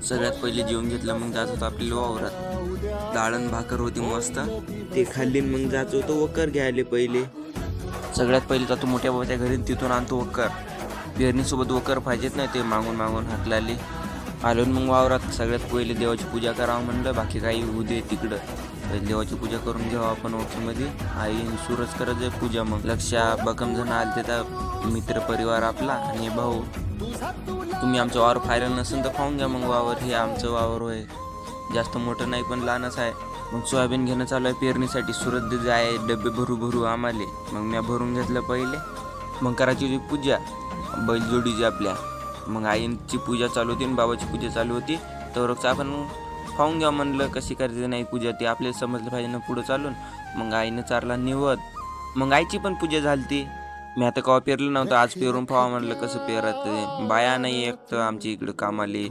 सगळ्यात पहिले जेवून घेतलं, मग जात होतो आपल्या वावरात. डाळण भाकर होती मस्त, ते खाल्ली. मग जात होतो वकर घ्यायला. पहिले सगळ्यात पहिले जातो मोठ्या बाबाच्या घरी, तिथून आणतो वकर. पेरणीसोबत वकर पाहिजेत नाही, ते मागून मागून हाकलाले. आलो मग वावरात. सगळ्यात पहिले देवाची पूजा करावं म्हणलं, बाकी काही होऊ दे तिकडं. पहिले देवाची पूजा करून घ्यावं आपण ओखीमध्ये. आई सुरज करत आहे पूजा. मग लक्षा बकम जण आले, त्याचा मित्र परिवार आपला आणि भाऊ. तुम्ही आमचं वावर पाहिलं नसेल तर पाहून घ्या. मग वावर हे आमचं वावर होय, जास्त मोठं नाही पण लहानच आहे. मग सोयाबीन घेणं चालू आहे पेरणीसाठी. सुरत जाय डबे भरू आम्हाले. मग मी भरून घेतलं पहिले. मग करायची होती पूजा बैलजोडीची आपल्या. मग आईंची पूजा चालू होती आणि बाबाची पूजा चालू होती. तर आपण पाहून घ्या म्हणलं कशी करायची नाही पूजा, ते आपल्याला समजलं पाहिजे ना पुढं चालून. मग आईनं चारला निवद. मग आईची पण पूजा झाली. मी आता कवा पेरलं नव्हतं, आज पेरून पाहावं म्हणलं कसं पेरत. बाया नाही एक तर आमच्या इकडं कामाले.